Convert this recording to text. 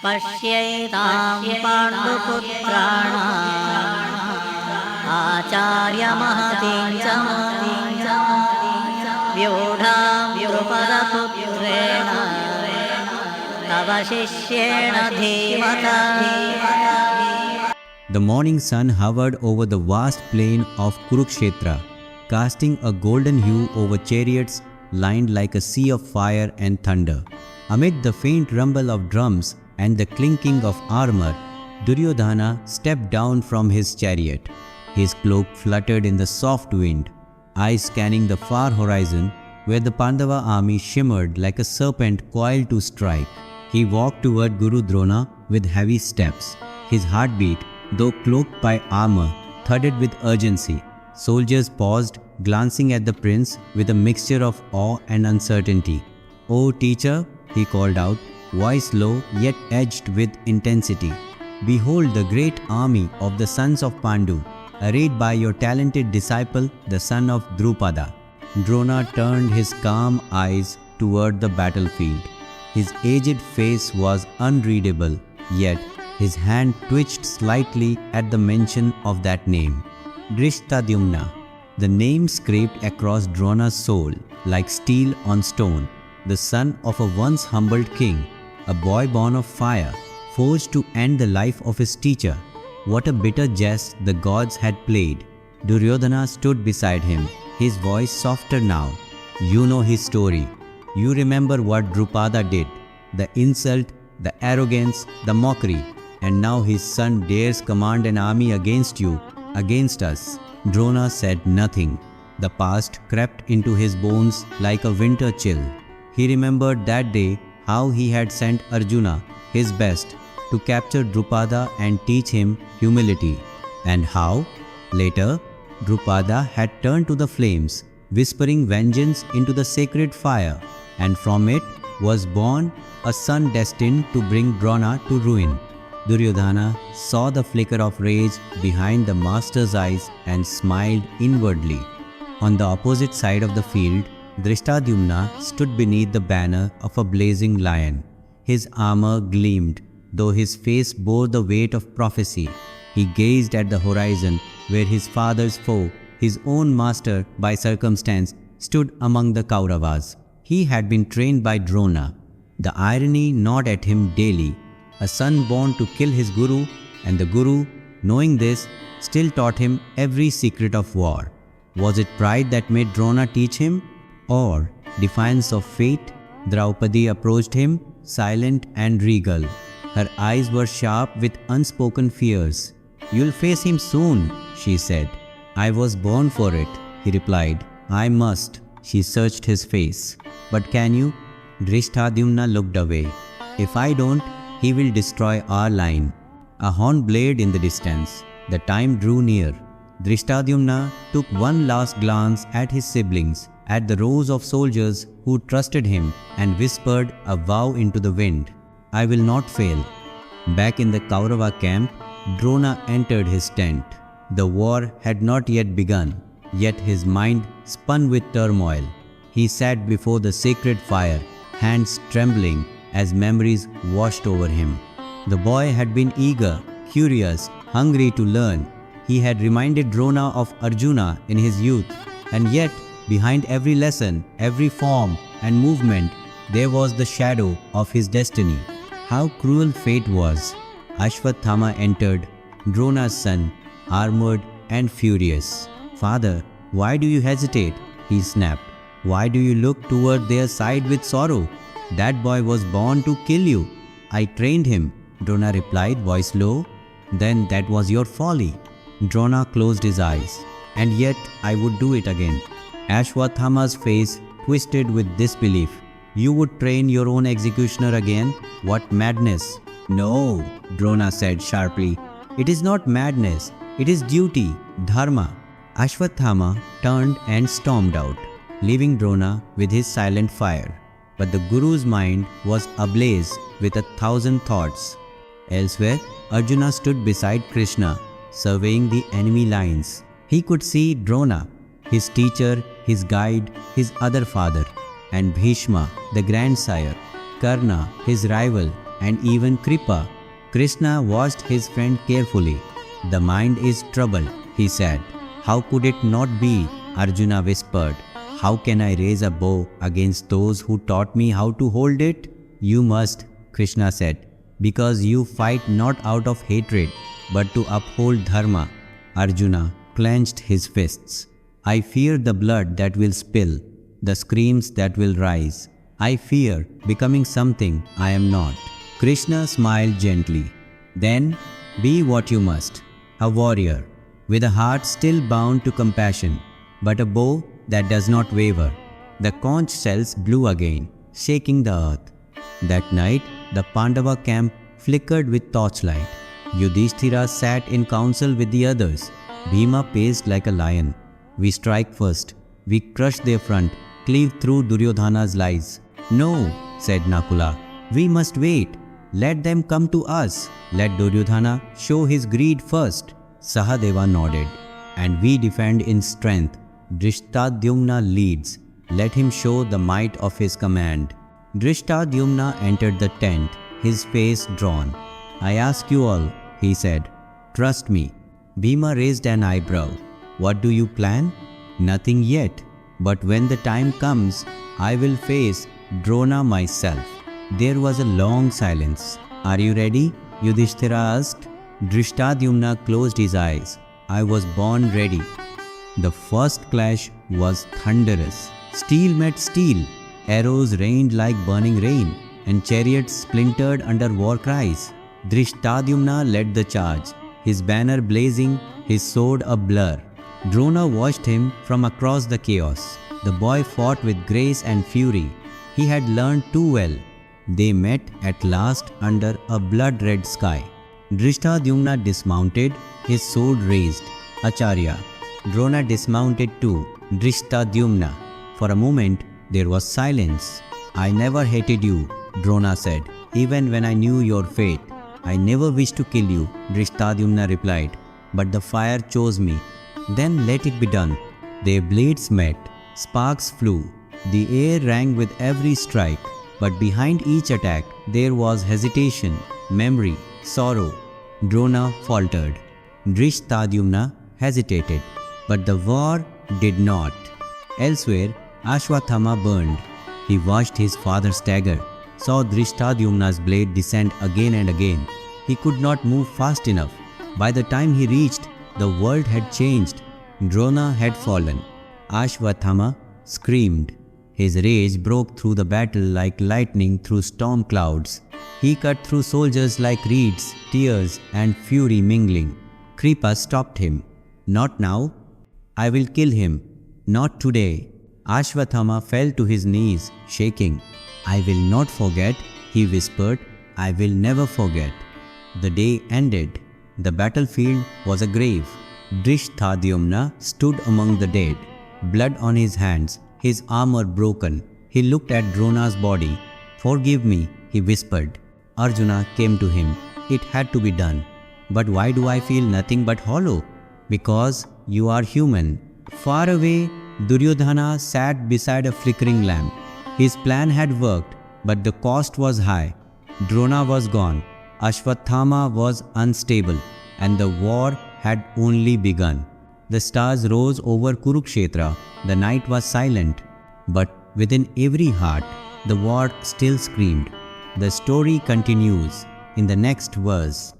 पश्येतां पाण्डुपुत्राणाम् आचार्यमहतीं च व्यूढां द्रुपदपुत्रेण तव शिष्येण धीमता. The morning sun hovered over the vast plain of Kurukshetra, casting a golden hue over chariots lined like a sea of fire and thunder. Amid the faint rumble of drums and the clinking of armor, Duryodhana stepped down from his chariot. His cloak fluttered in the soft wind, eyes scanning the far horizon where the Pandava army shimmered like a serpent coiled to strike. He walked toward Guru Drona with heavy steps. His heartbeat, though cloaked by armor, thudded with urgency. Soldiers paused, glancing at the prince with a mixture of awe and uncertainty. "O teacher," he called out, voice low yet edged with intensity. "Behold the great army of the sons of Pandu, arrayed by your talented disciple, the son of Drupada." Drona turned his calm eyes toward the battlefield. His aged face was unreadable, yet his hand twitched slightly at the mention of that name. Drishtadyumna. The name scraped across Drona's soul like steel on stone. The son of a once humbled king, a boy born of fire, forged to end the life of his teacher. What a bitter jest the gods had played. Duryodhana stood beside him, his voice softer now. "You know his story. You remember what Drupada did, the insult, the arrogance, the mockery, and now his son dares command an army against you, against us." Drona said nothing. The past crept into his bones like a winter chill. He remembered that day how he had sent Arjuna, his best, to capture Drupada and teach him humility, and how, later, Drupada had turned to the flames, whispering vengeance into the sacred fire, and from it was born a son destined to bring Drona to ruin. Duryodhana saw the flicker of rage behind the master's eyes and smiled inwardly. On the opposite side of the field, Drishtadyumna stood beneath the banner of a blazing lion. His armor gleamed, though his face bore the weight of prophecy. He gazed at the horizon where his father's foe, his own master by circumstance, stood among the Kauravas. He had been trained by Drona. The irony gnawed at him daily. A son born to kill his guru, and the guru, knowing this, still taught him every secret of war. Was it pride that made Drona teach him? Or defiance of fate? Draupadi approached him, silent and regal. Her eyes were sharp with unspoken fears. "You'll face him soon," she said. "I was born for it," he replied. "I must." She searched his face. "But can you?" Drishtadyumna looked away. "If I don't, he will destroy our line." A horn blared in the distance. The time drew near. Drishtadyumna took one last glance at his siblings, at the rows of soldiers who trusted him, and whispered a vow into the wind. "I will not fail." Back in the Kaurava camp, Drona entered his tent. The war had not yet begun, yet his mind spun with turmoil. He sat before the sacred fire, hands trembling as memories washed over him. The boy had been eager, curious, hungry to learn. He had reminded Drona of Arjuna in his youth, and yet behind every lesson, every form and movement, there was the shadow of his destiny. How cruel fate was! Ashwatthama entered, Drona's son, armored and furious. "Father, why do you hesitate?" he snapped. "Why do you look toward their side with sorrow? That boy was born to kill you." "I trained him," Drona replied, voice low. "Then that was your folly." Drona closed his eyes. "And yet I would do it again." Ashwatthama's face twisted with disbelief. "You would train your own executioner again? What madness!" "No," Drona said sharply. "It is not madness. It is duty, Dharma." Ashwatthama turned and stormed out, leaving Drona with his silent fire. But the Guru's mind was ablaze with 1,000 thoughts. Elsewhere, Arjuna stood beside Krishna, surveying the enemy lines. He could see Drona, his teacher, his guide, his other father, and Bhishma, the grandsire, Karna, his rival, and even Kripa. Krishna watched his friend carefully. The mind is troubled, he said. How could it not be? Arjuna whispered. How can I raise a bow against those who taught me how to hold it? You must, Krishna said, because you fight not out of hatred, but to uphold Dharma. Arjuna clenched his fists. I fear the blood that will spill, the screams that will rise. I fear becoming something I am not. Krishna smiled gently. Then be what you must, a warrior, with a heart still bound to compassion, but a bow that does not waver. The conch shells blew again, shaking the earth. That night, the Pandava camp flickered with torchlight. Yudhishthira sat in council with the others. Bhima paced like a lion. We strike first. We crush their front, cleave through Duryodhana's lies. No, said Nakula. We must wait. Let them come to us. Let Duryodhana show his greed first. Sahadeva nodded. And we defend in strength. Drishtadyumna leads. Let him show the might of his command. Drishtadyumna entered the tent, his face drawn. I ask you all, he said, trust me. Bhima raised an eyebrow. What do you plan? Nothing yet. But when the time comes, I will face Drona myself. There was a long silence. Are you ready? Yudhishthira asked. Drishtadyumna closed his eyes. I was born ready. The first clash was thunderous. Steel met steel. Arrows rained like burning rain, and chariots splintered under war cries. Drishtadyumna led the charge, his banner blazing, his sword a blur. Drona watched him from across the chaos. The boy fought with grace and fury. He had learned too well. They met at last under a blood-red sky. Drishtadyumna dismounted, his sword raised. Acharya. Drona dismounted too. Drishtadyumna. For a moment, there was silence. I never hated you, Drona said, even when I knew your fate. I never wished to kill you, Drishtadyumna replied, but the fire chose me. Then let it be done. Their blades met. Sparks flew. The air rang with every strike. But behind each attack, there was hesitation, memory, sorrow. Drona faltered. Drishtadyumna hesitated. But the war did not. Elsewhere, Ashwatthama burned. He watched his father stagger, saw Drishtadyumna's blade descend again and again. He could not move fast enough. By the time he reached, the world had changed. Drona had fallen. Ashwatthama screamed. His rage broke through the battle like lightning through storm clouds. He cut through soldiers like reeds, tears and fury mingling. Kripa stopped him. Not now. I will kill him. Not today. Ashwatthama fell to his knees, shaking. I will not forget, he whispered. I will never forget. The day ended. The battlefield was a grave. Drishtadyumna stood among the dead, blood on his hands, his armor broken. He looked at Drona's body. Forgive me, he whispered. Arjuna came to him. It had to be done. But why do I feel nothing but hollow? Because you are human. Far away, Duryodhana sat beside a flickering lamp. His plan had worked, but the cost was high. Drona was gone. Ashwatthama was unstable, and the war had only begun. The stars rose over Kurukshetra. The night was silent, but within every heart, the war still screamed. The story continues in the next verse.